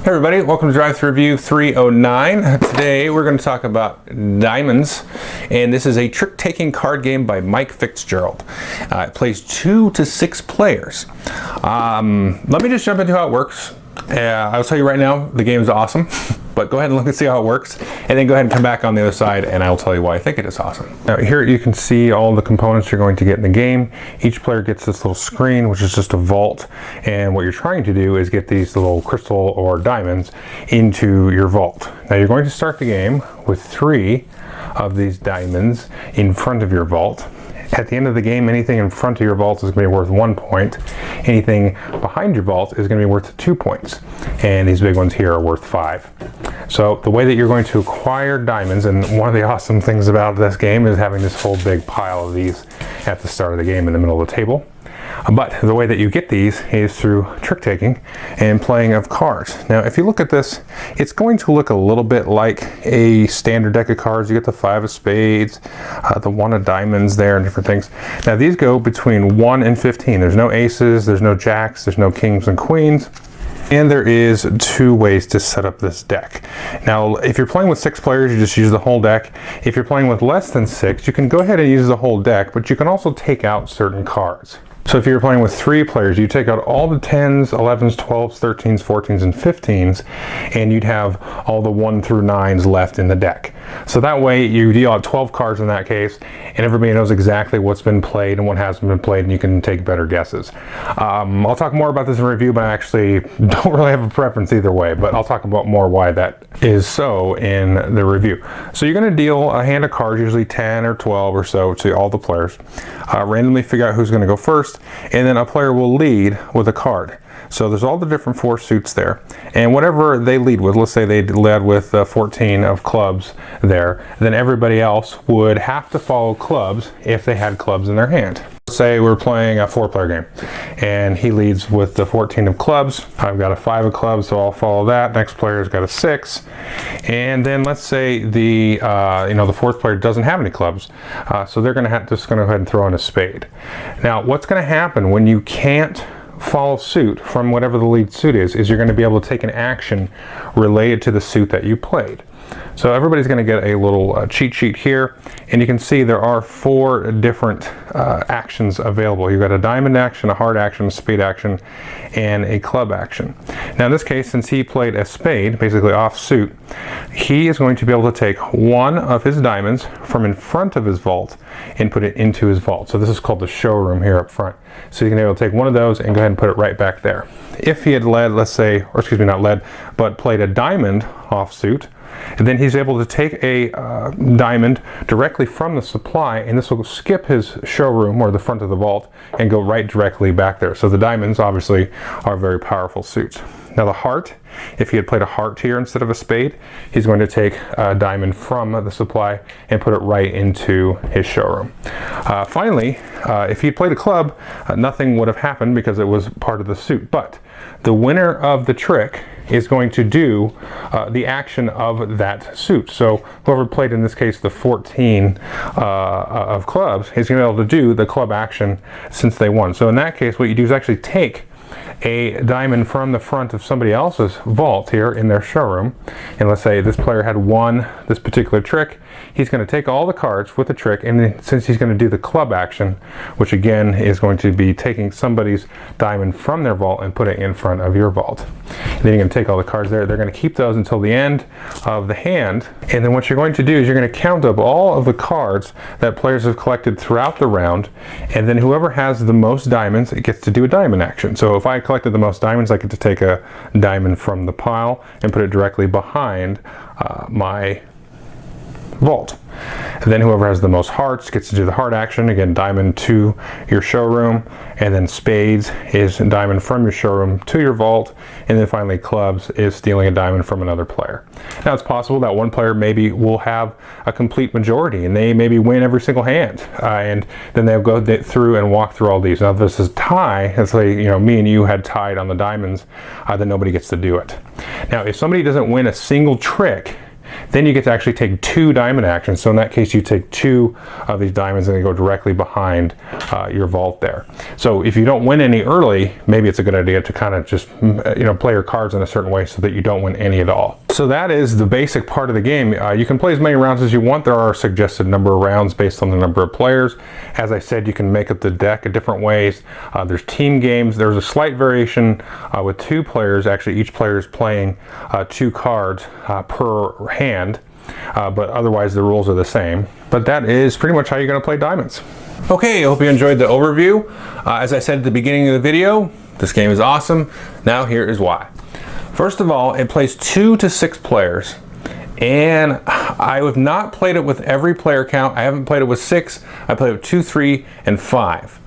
Hey everybody, welcome to Drive Thru Review 309. Today we're going to talk about diamonds, and this is a trick-taking card game by Mike Fitzgerald. It plays 2 to 6 players. Let me just jump into how it works. I'll tell you right now, the game is awesome, but go ahead and look and see how it works, and then go ahead and come back on the other side and I'll tell you why I think it is awesome. Now here you can see all the components you're going to get in the game. Each player gets this little screen, which is just a vault, and what you're trying to do is get these little crystal or diamonds into your vault. Now you're going to start the game with 3 of these diamonds in front of your vault. At the end of the game, anything in front of your vault is going to be worth 1 point. Anything behind your vault is going to be worth 2 points. And these big ones here are worth 5. So the way that you're going to acquire diamonds, and one of the awesome things about this game is having this whole big pile of these at the start of the game in the middle of the table. But the way that you get these is through trick-taking and playing of cards. Now if you look at this, it's going to look a little bit like a standard deck of cards. You get the 5 of spades, the 1 of diamonds there, and different things. Now these go between 1 and 15. There's no aces, there's no jacks, there's no kings and queens. And there is 2 ways to set up this deck. Now, if you're playing with 6 players, you just use the whole deck. If you're playing with less than 6, you can go ahead and use the whole deck, but you can also take out certain cards. So if you're playing with 3 players, you take out all the 10s, 11s, 12s, 13s, 14s, and 15s, and you'd have all the 1 through 9s left in the deck. So that way you deal out 12 cards in that case, and everybody knows exactly what's been played and what hasn't been played, and you can take better guesses. I'll talk more about this in review, but I actually don't really have a preference either way, but I'll talk about more why that is so in the review. So you're going to deal a hand of cards, usually 10 or 12 or so, to all the players. Randomly figure out who's going to go first, and then a player will lead with a card. So there's all the different 4 suits there, and whatever they lead with, let's say they led with 14 of clubs there, then everybody else would have to follow clubs if they had clubs in their hand. Let's say we're playing a 4-player game, and he leads with the 14 of clubs. I've got a 5 of clubs, so I'll follow that. Next player's got a 6, and then let's say the 4th player doesn't have any clubs, so they're going to just go ahead and throw in a spade. Now, what's going to happen when you can't follow suit from whatever the lead suit is you're going to be able to take an action related to the suit that you played. So everybody's going to get a little cheat sheet here, and you can see there are 4 different actions available. You've got a diamond action, a heart action, a spade action, and a club action. Now in this case, since he played a spade, basically off suit, he is going to be able to take 1 of his diamonds from in front of his vault and put it into his vault. So this is called the showroom here up front. So you can be able to take 1 of those and go ahead and put it right back there. If he had led, let's say, or excuse me, not led, but played a diamond off suit, and then he's able to take a diamond directly from the supply, and this will skip his showroom or the front of the vault and go right directly back there. So the diamonds obviously are very powerful suits. Now the heart, if he had played a heart here instead of a spade, he's going to take a diamond from the supply and put it right into his showroom. Finally, if he had played a club, nothing would have happened because it was part of the suit. But the winner of the trick is going to do the action of that suit. So whoever played, in this case, the 14 of clubs, is going to be able to do the club action since they won. So in that case, what you do is actually take a diamond from the front of somebody else's vault here in their showroom, and let's say this player had won this particular trick. He's going to take all the cards with the trick, and then since he's going to do the club action, which again is going to be taking somebody's diamond from their vault and putting it in front of your vault. And then you're going to take all the cards there. They're going to keep those until the end of the hand, and then what you're going to do is you're going to count up all of the cards that players have collected throughout the round, and then whoever has the most diamonds, it gets to do a diamond action. So if I collected the most diamonds, I get to take a diamond from the pile and put it directly behind my vault. And then whoever has the most hearts gets to do the heart action. Again, diamond to your showroom, and then spades is diamond from your showroom to your vault, and then finally clubs is stealing a diamond from another player. Now it's possible that one player maybe will have a complete majority and they maybe win every single hand, and then they'll go through and walk through all these. Now if this is tie, let's say me and you had tied on the diamonds, then nobody gets to do it. Now if somebody doesn't win a single trick then you get to actually take 2 diamond actions. So in that case, you take 2 of these diamonds and they go directly behind your vault there. So if you don't win any early, maybe it's a good idea to kind of just play your cards in a certain way so that you don't win any at all. So that is the basic part of the game. You can play as many rounds as you want. There are a suggested number of rounds based on the number of players. As I said, you can make up the deck in different ways. There's team games. There's a slight variation with 2 players. Actually, each player is playing 2 cards per hand, but otherwise the rules are the same. But that is pretty much how you're going to play Diamonds. Okay, I hope you enjoyed the overview. As I said at the beginning of the video, this game is awesome. Now here is why. First of all, it plays 2 to 6 players. And I have not played it with every player count. I haven't played it with 6. I played it with 2, 3, and 5.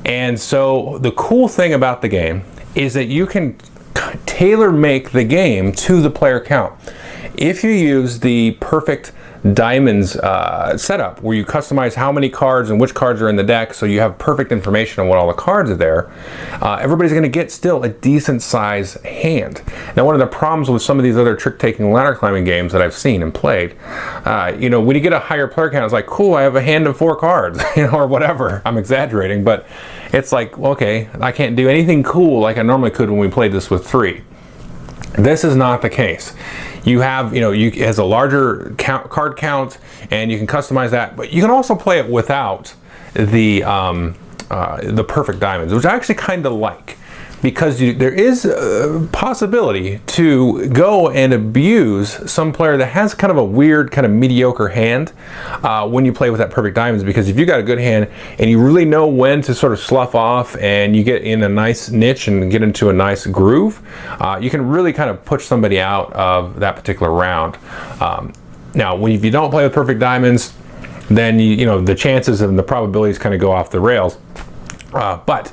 And so the cool thing about the game is that you can tailor make the game to the player count. If you use the perfect Diamonds setup where you customize how many cards and which cards are in the deck, so you have perfect information on what all the cards are there, everybody's going to get still a decent size hand. Now, one of the problems with some of these other trick-taking ladder climbing games that I've seen and played, when you get a higher player count, it's like, cool, I have a hand of 4 cards, or whatever. I'm exaggerating, but it's like, okay, I can't do anything cool like I normally could when we played this with 3. This is not the case. You have, it has a larger card count, and you can customize that, but you can also play it without the perfect diamonds, which I actually kind of like, because there is a possibility to go and abuse some player that has kind of a weird, kind of mediocre hand when you play with that perfect diamonds, because if you got a good hand and you really know when to sort of slough off and you get in a nice niche and get into a nice groove, you can really kind of push somebody out of that particular round. Now, if you don't play with perfect diamonds, then the chances and the probabilities kind of go off the rails. But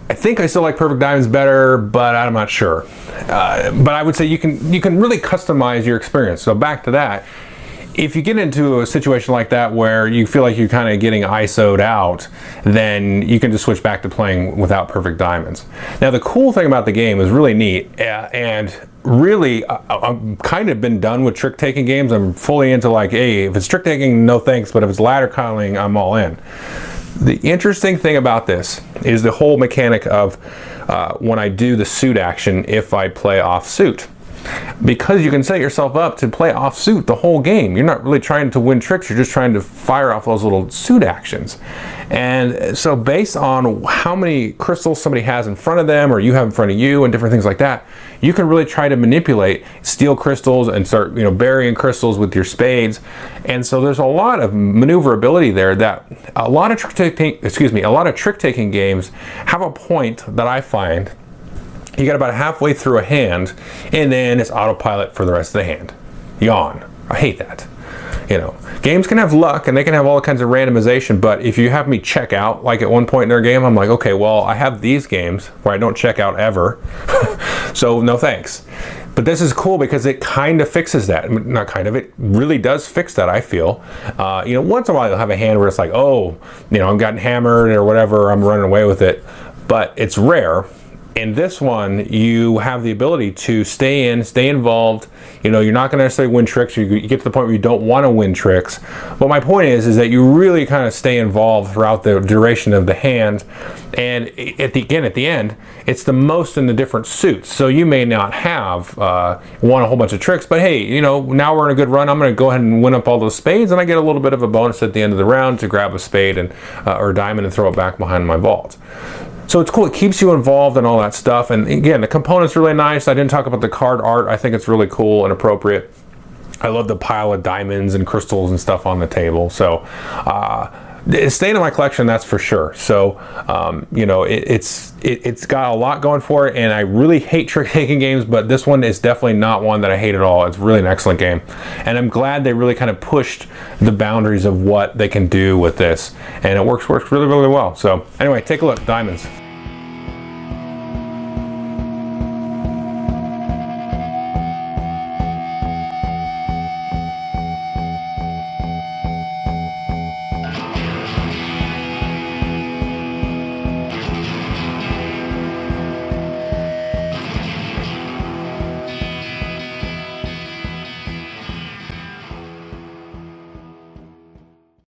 I think I still like perfect diamonds better, but I'm not sure. But I would say you can really customize your experience. So back to that, if you get into a situation like that where you feel like you're kind of getting ISO'd out, then you can just switch back to playing without perfect diamonds. Now, the cool thing about the game is really neat, and really I've kind of been done with trick-taking games. I'm fully into like, hey, if it's trick-taking, no thanks, but if it's ladder climbing, I'm all in. The interesting thing about this is the whole mechanic of when I do the suit action, if I play off suit. Because you can set yourself up to play off suit the whole game. You're not really trying to win tricks, you're just trying to fire off those little suit actions. And so based on how many crystals somebody has in front of them or you have in front of you and different things like that, you can really try to manipulate, steal crystals and start burying crystals with your spades. And so there's a lot of maneuverability there that a lot of trick-taking games have a point that I find you get about halfway through a hand and then it's autopilot for the rest of the hand. Yawn. I hate that. Games can have luck and they can have all kinds of randomization, but if you have me check out, like at one point in their game, I'm like, okay, well, I have these games where I don't check out ever, so no thanks. But this is cool because it kind of fixes that. Not kind of, it really does fix that, I feel. Once in a while you'll have a hand where it's like, oh, I'm gotten hammered or whatever, I'm running away with it, but it's rare. In this one, you have the ability to stay involved. You're not going to necessarily win tricks. You get to the point where you don't want to win tricks. But my point is that you really kind of stay involved throughout the duration of the hand. And at the end, it's the most in the different suits. So you may not have won a whole bunch of tricks, but hey, now we're in a good run. I'm going to go ahead and win up all those spades, and I get a little bit of a bonus at the end of the round to grab a spade or a diamond and throw it back behind my vault. So it's cool, it keeps you involved and all that stuff. And again, the component's really nice. I didn't talk about the card art. I think it's really cool and appropriate. I love the pile of diamonds and crystals and stuff on the table. So it's staying in my collection, that's for sure. So it's got a lot going for it, and I really hate trick-taking games, but this one is definitely not one that I hate at all. It's really an excellent game, and I'm glad they really kind of pushed the boundaries of what they can do with this, and it works really, really well. So anyway, take a look, Diamonds.